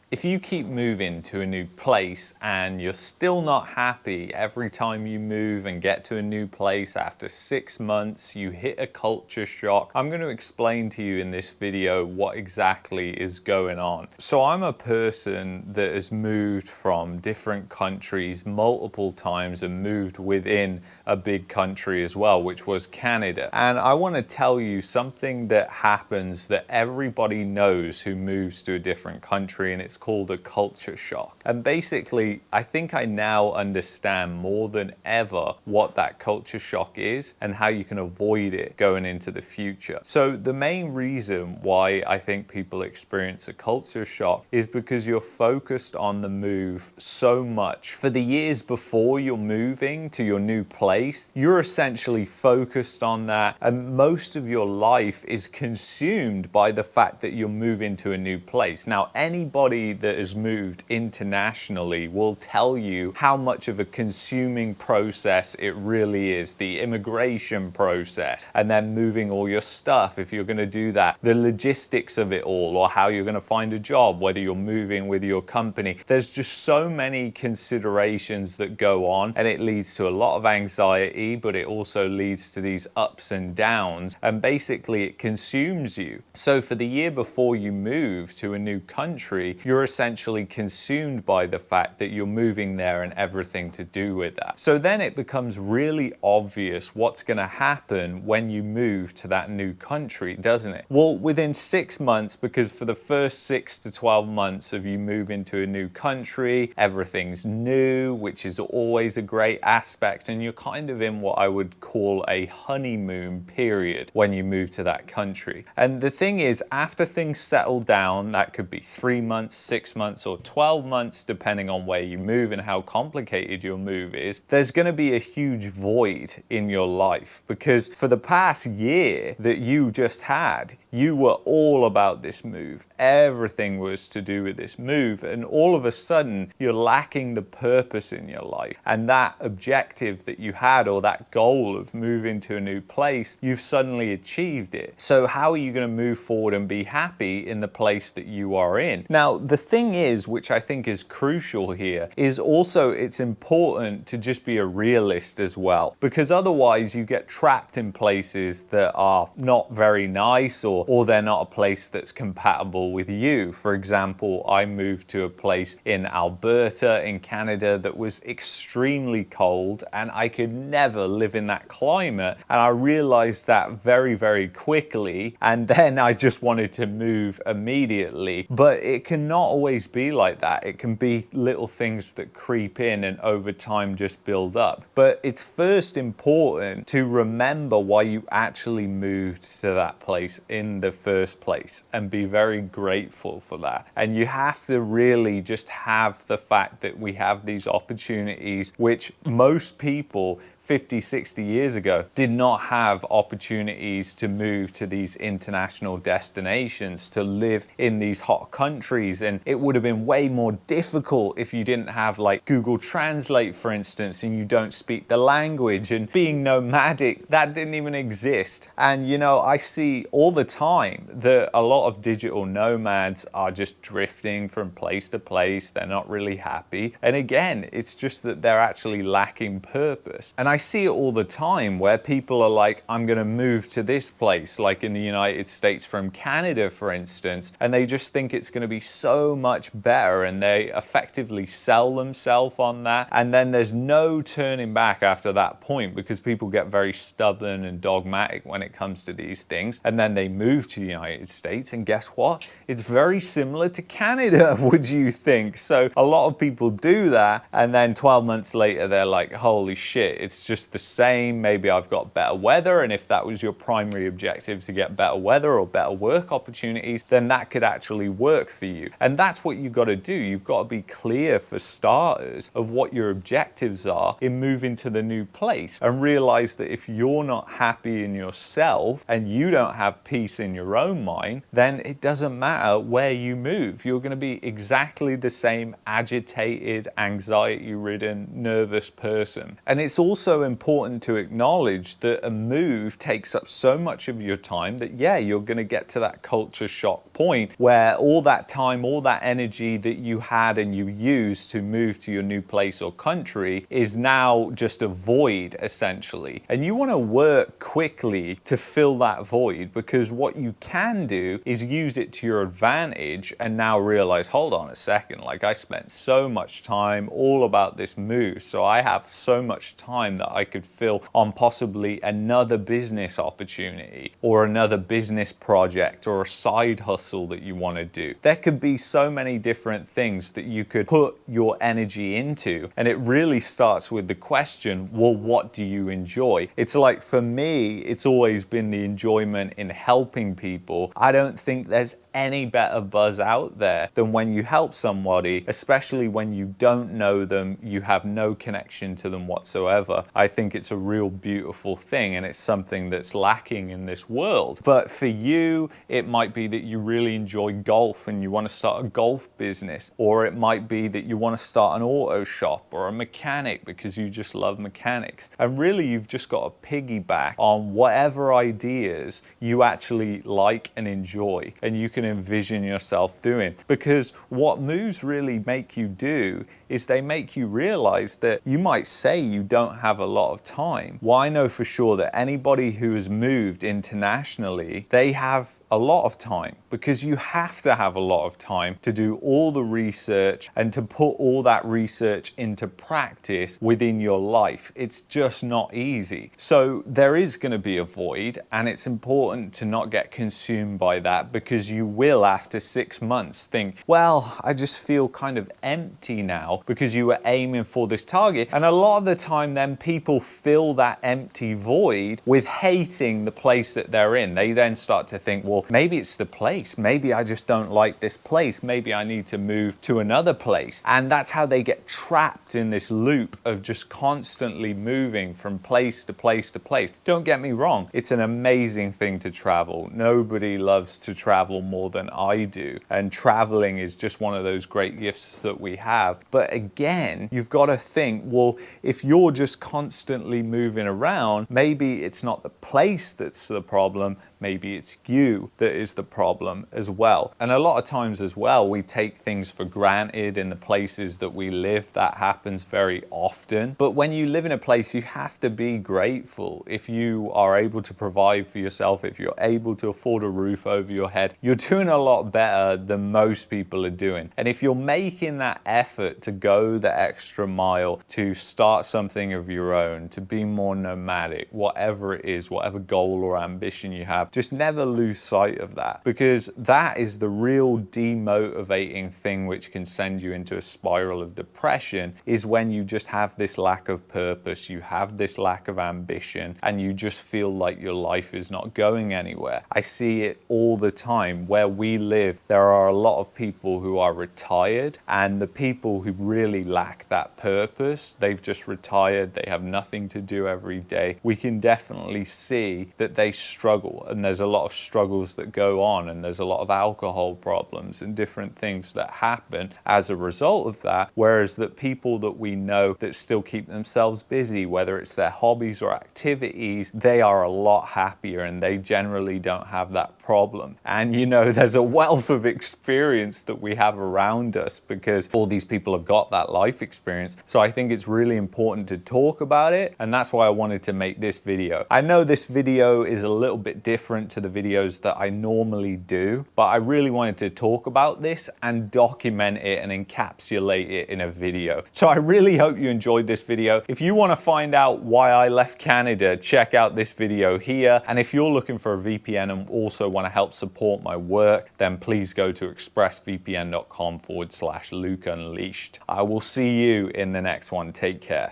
If you keep moving to a new place and you're still not happy every time you move and get to a new place after 6 months, you hit a culture shock. I'm going to explain to you in this video what exactly is going on. So I'm a person that has moved from different countries multiple times and moved within a big country as well, which was Canada. And I want to tell you something that happens that everybody knows who moves to a different country, and it's called a culture shock. And basically, I think I now understand more than ever what that culture shock is and how you can avoid it going into the future. So the main reason why I think people experience a culture shock is because you're focused on the move so much. For the years before you're moving to your new place, you're essentially focused on that, and most of your life is consumed by the fact that you're moving to a new place. Now, anybody that has moved internationally will tell you how much of a consuming process it really is. The immigration process, and then moving all your stuff if you're going to do that, the logistics of it all, or how you're going to find a job, whether you're moving with your company. There's just so many considerations that go on, and it leads to a lot of anxiety, but it also leads to these ups and downs, and basically it consumes you. So for the year before you move to a new country, you're essentially consumed by the fact that you're moving there and everything to do with that. So then it becomes really obvious what's going to happen when you move to that new country, doesn't it? Well, within 6 months, because for the first 6 to 12 months of you moving to a new country, everything's new, which is always a great aspect, and you're kind of in what I would call a honeymoon period when you move to that country. And the thing is, after things settle down, that could be 3 months, 6 months, or 12 months, depending on where you move and how complicated your move is, there's going to be a huge void in your life, because for the past year that you just had, you were all about this move. Everything was to do with this move, and all of a sudden you're lacking the purpose in your life, and that objective that you had, or that goal of moving to a new place, you've suddenly achieved it. So how are you going to move forward and be happy in the place that you are in? Now, the thing is, which I think is crucial here, is also it's important to just be a realist as well, because otherwise you get trapped in places that are not very nice, or they're not a place that's compatible with you. For example, I moved to a place in Alberta in Canada that was extremely cold, and I could never live in that climate, and I realized that very, very quickly, and then I just wanted to move immediately. But it cannot always be like that. It can be little things that creep in and over time just build up. But it's first important to remember why you actually moved to that place in the first place, and be very grateful for that. And you have to really just have the fact that we have these opportunities, which most people 50, 60 years ago did not have opportunities to move to these international destinations, to live in these hot countries. And it would have been way more difficult if you didn't have like Google Translate, for instance, and you don't speak the language. And being nomadic, that didn't even exist. And you know, I see all the time that a lot of digital nomads are just drifting from place to place. They're not really happy. And again, it's just that they're actually lacking purpose. And I see it all the time where people are like, I'm going to move to this place, like in the United States from Canada, for instance, and they just think it's going to be so much better, and they effectively sell themselves on that. And then there's no turning back after that point, because people get very stubborn and dogmatic when it comes to these things. And then they move to the United States, and guess what? It's very similar to Canada, would you think? So a lot of people do that, and then 12 months later, they're like, holy shit, it's just the same. Maybe I've got better weather, and if that was your primary objective, to get better weather or better work opportunities, then that could actually work for you. And that's what you've got to do. You've got to be clear, for starters, of what your objectives are in moving to the new place, and realize that if you're not happy in yourself and you don't have peace in your own mind, then it doesn't matter where you move. You're going to be exactly the same agitated, anxiety-ridden, nervous person. And it's also also important to acknowledge that a move takes up so much of your time that, yeah, you're going to get to that culture shock point where all that time, all that energy that you had and you used to move to your new place or country is now just a void, essentially. And you want to work quickly to fill that void, because what you can do is use it to your advantage and now realize, hold on a second, like I spent so much time all about this move, so I have so much time that I could fill on possibly another business opportunity or another business project or a side hustle that you want to do. There could be so many different things that you could put your energy into, and it really starts with the question, well, what do you enjoy? It's like, for me, it's always been the enjoyment in helping people. I don't think there's any better buzz out there than when you help somebody, especially when you don't know them, you have no connection to them whatsoever. I think it's a real beautiful thing, and it's something that's lacking in this world. But for you, it might be that you really enjoy golf and you want to start a golf business, or it might be that you want to start an auto shop or a mechanic because you just love mechanics. And really, you've just got to piggyback on whatever ideas you actually like and enjoy, and you can envision yourself doing. Because what moves really make you do is they make you realize that you might say you don't have a lot of time. Well, I know for sure that anybody who has moved internationally, they have a lot of time, because you have to have a lot of time to do all the research and to put all that research into practice within your life. It's just not easy. So there is going to be a void, and it's important to not get consumed by that, because you will, after 6 months, think, well, I just feel kind of empty now, because you were aiming for this target. And a lot of the time then people fill that empty void with hating the place that they're in. They then start to think, well, maybe it's the place. Maybe I just don't like this place. Maybe I need to move to another place. And that's how they get trapped in this loop of just constantly moving from place to place to place. Don't get me wrong, it's an amazing thing to travel. Nobody loves to travel more than I do. And traveling is just one of those great gifts that we have. But again, you've got to think, well, if you're just constantly moving around, maybe it's not the place that's the problem. Maybe it's you that is the problem as well. And a lot of times as well, we take things for granted in the places that we live. That happens very often. But when you live in a place, you have to be grateful. If you are able to provide for yourself, if you're able to afford a roof over your head, you're doing a lot better than most people are doing. And if you're making that effort to go the extra mile, to start something of your own, to be more nomadic, whatever it is, whatever goal or ambition you have, just never lose sight of that, because that is the real demotivating thing which can send you into a spiral of depression, is when you just have this lack of purpose, you have this lack of ambition, and you just feel like your life is not going anywhere. I see it all the time. Where we live, there are a lot of people who are retired, and the people who really lack that purpose, they've just retired, they have nothing to do every day. We can definitely see that they struggle, and there's a lot of struggles that go on, and there's a lot of alcohol problems and different things that happen as a result of that. Whereas that people that we know that still keep themselves busy, whether it's their hobbies or activities, they are a lot happier, and they generally don't have that problem. And you know, there's a wealth of experience that we have around us, because all these people have got that life experience. So I think it's really important to talk about it, and that's why I wanted to make this video. I know this video is a little bit different to the videos that I normally do, but I really wanted to talk about this and document it and encapsulate it in a video. So I really hope you enjoyed this video. If you want to find out why I left Canada, check out this video here. And if you're looking for a VPN and also want to help support my work, then please go to expressvpn.com/Luke Unleashed. I will see you in the next one. Take care.